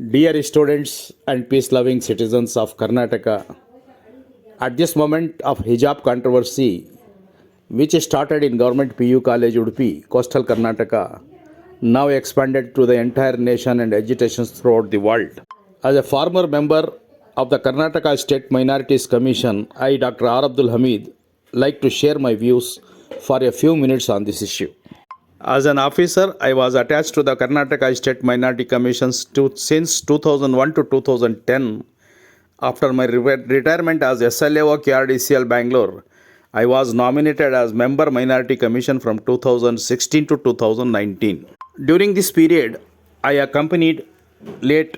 Dear students and peace-loving citizens of Karnataka, at this moment of hijab controversy, which started in Government PU College Udupi, Coastal Karnataka, now expanded to the entire nation and agitations throughout the world. As a former member of the Karnataka State Minorities Commission, I, Dr. R.Abdul Hameed, like to share my views for a few minutes on this issue. As an officer, I was attached to the Karnataka State Minority Commissions since 2001 to 2010. After my retirement as SLAO KRDCL Bangalore, I was nominated as Member Minority Commission from 2016 to 2019. During this period, I accompanied late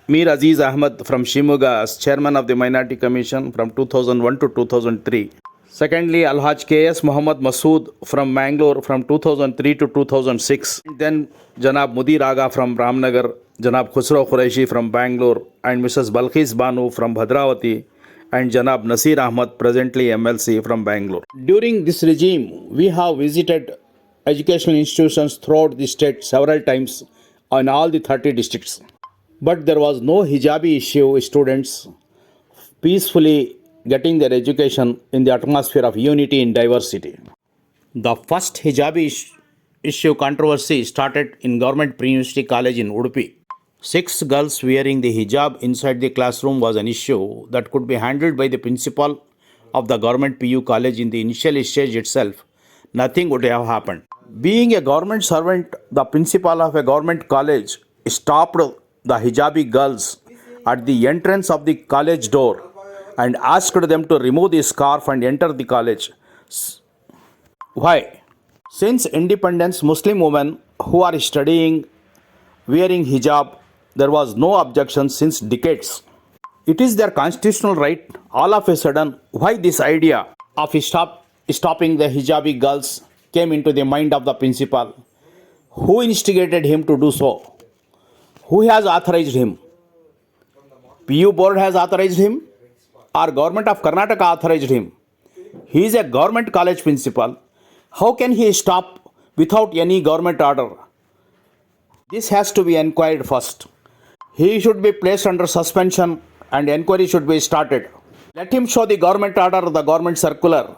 Mir Aziz Ahmed from Shimuga as Chairman of the Minority Commission from 2001 to 2003. Secondly, Alhaj KS Muhammad Masood from Mangalore from 2003 to 2006. Then Janab Mudir Aga from Ramnagar, Janab Khusro Qureshi from Bangalore, and Mrs. Balkis Banu from Bhadravati, and Janab Nasir Ahmad, presently MLC from Bangalore. During this regime, we have visited educational institutions throughout the state several times on all the 30 districts. But there was no hijabi issue. Students peacefully getting their education in the atmosphere of unity in diversity. The first hijabi issue controversy started in Government Pre-University College in Udupi. 6 girls wearing the hijab inside the classroom was an issue that could be handled by the principal of the Government PU College in the initial stage itself. Nothing would have happened. Being a government servant, the principal of a government college stopped the hijabi girls at the entrance of the college door and asked them to remove the scarf and enter the college. Why? Since independence, Muslim women who are studying wearing hijab, there was no objection since decades. It is their constitutional right. All of a sudden, why this idea of stopping the hijabi girls came into the mind of the principal? Who instigated him to do so? Who has authorized him? PU board has authorized him, or Government of Karnataka authorized him? He is a government college principal. How can he stop without any government order? This has to be inquired first. He should be placed under suspension and inquiry should be started. Let him show the government order, the government circular,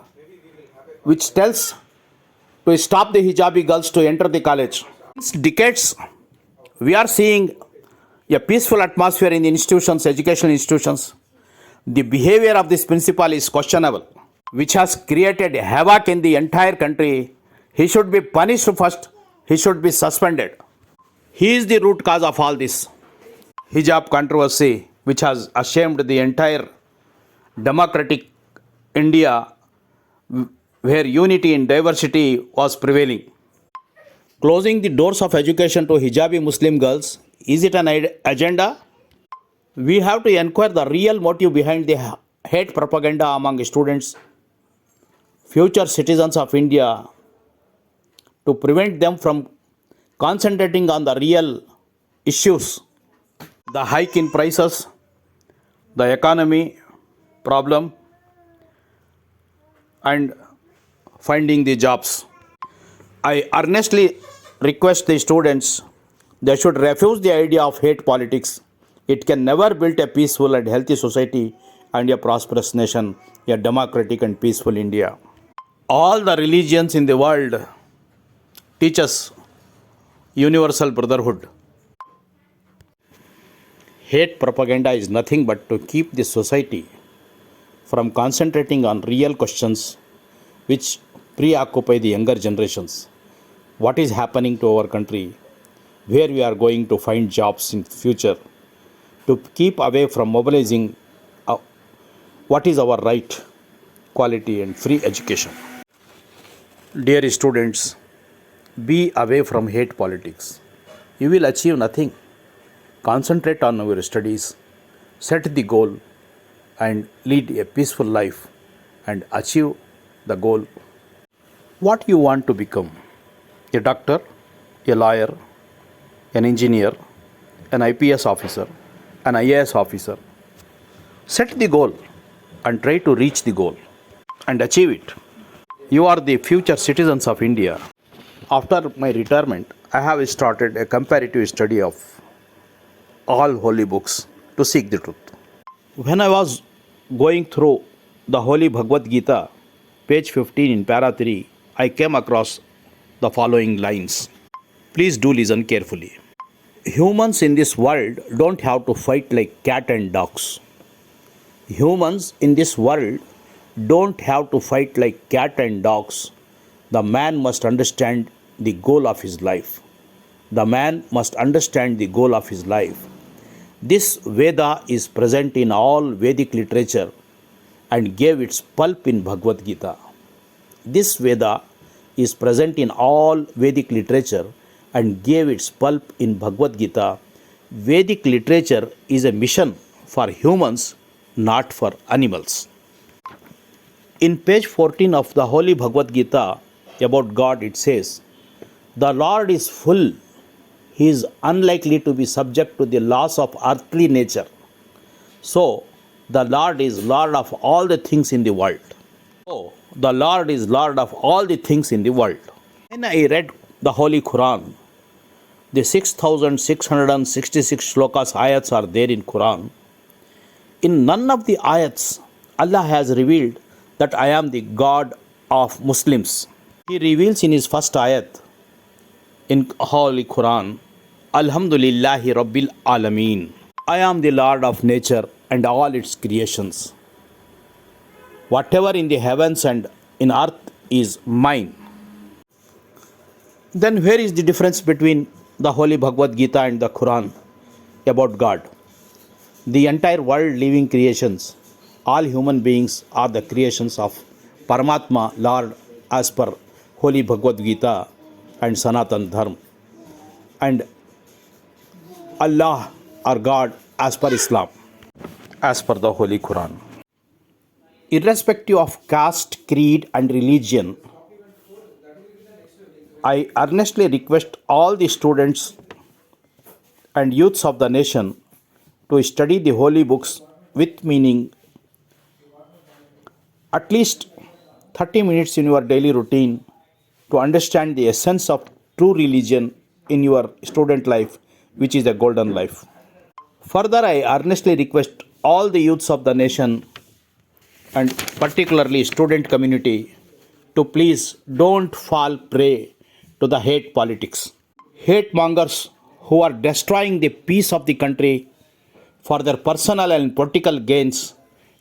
which tells to stop the hijabi girls to enter the college. Since decades, we are seeing a peaceful atmosphere in the institutions, educational institutions. The behavior of this principal is questionable, which has created havoc in the entire country. He should be punished first. He should be suspended. He is the root cause of all this hijab controversy, which has ashamed the entire democratic India, where unity in diversity was prevailing. Closing the doors of education to hijabi Muslim girls, is it an agenda? We have to inquire the real motive behind the hate propaganda among students, future citizens of India, to prevent them from concentrating on the real issues, the hike in prices, the economy problem, and finding the jobs. I earnestly request the students, they should refuse the idea of hate politics. It can never build a peaceful and healthy society and a prosperous nation, a democratic and peaceful India. All the religions in the world teach us universal brotherhood. Hate propaganda is nothing but to keep the society from concentrating on real questions which preoccupy the younger generations. What is happening to our country? Where we are going to find jobs in the future? To keep away from mobilizing what is our right, quality and free education. Dear students, be away from hate politics. You will achieve nothing. Concentrate on your studies, set the goal and lead a peaceful life and achieve the goal. What you want to become? A doctor, a lawyer, an engineer, an IPS officer, an IAS officer. Set the goal and try to reach the goal and achieve it. You are the future citizens of India. After my retirement, I have started a comparative study of all holy books to seek the truth. When I was going through the Holy Bhagavad Gita, page 15 in para 3, I came across the following lines. Please do listen carefully. Humans in this world don't have to fight like cat and dogs. Humans in this world don't have to fight like cat and dogs. The man must understand the goal of his life. The man must understand the goal of his life. This Veda is present in all Vedic literature and gave its pulp in Bhagavad Gita. This Veda is present in all Vedic literature and gave its pulp in Bhagavad Gita. Vedic literature is a mission for humans, not for animals. In page 14 of the Holy Bhagavad Gita about God, it says, "The Lord is full. He is unlikely to be subject to the laws of earthly nature. So, the Lord is Lord of all the things in the world." So, the Lord is Lord of all the things in the world. When I read the Holy Quran, the 6,666 shlokas, ayats are there in Quran. In none of the ayats, Allah has revealed that I am the God of Muslims. He reveals in his first ayat in Holy Quran, Alhamdulillahi Rabbil Alameen. I am the Lord of nature and all its creations. Whatever in the heavens and in earth is mine. Then where is the difference between the Holy Bhagavad Gita and the Quran about God? The entire world living creations, all human beings are the creations of Paramatma, Lord, as per Holy Bhagavad Gita and Sanatan Dharma, and Allah or God as per Islam, as per the Holy Quran. Irrespective of caste, creed and religion, I earnestly request all the students and youths of the nation to study the holy books with meaning, at least 30 minutes in your daily routine, to understand the essence of true religion in your student life, which is the golden life. Further, I earnestly request all the youths of the nation and particularly student community to please don't fall prey to the hate politics. Hate mongers who are destroying the peace of the country for their personal and political gains,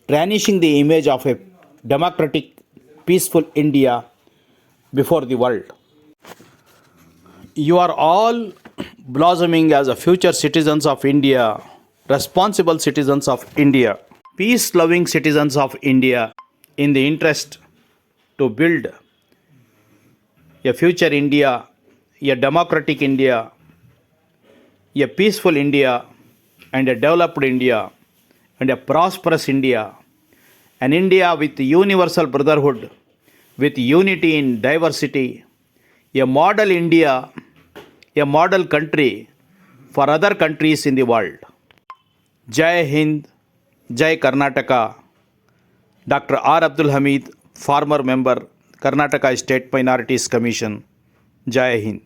tarnishing the image of a democratic, peaceful India before the world. You are all blossoming as a future citizens of India, responsible citizens of India, peace-loving citizens of India, in the interest to build a future India, a democratic India, a peaceful India, and a developed India, and a prosperous India, an India with universal brotherhood, with unity in diversity, a model India, a model country for other countries in the world. Jai Hind, Jai Karnataka. Dr. R.Abdul Hameed, former member, Karnataka State Minorities Commission. Jai Hind.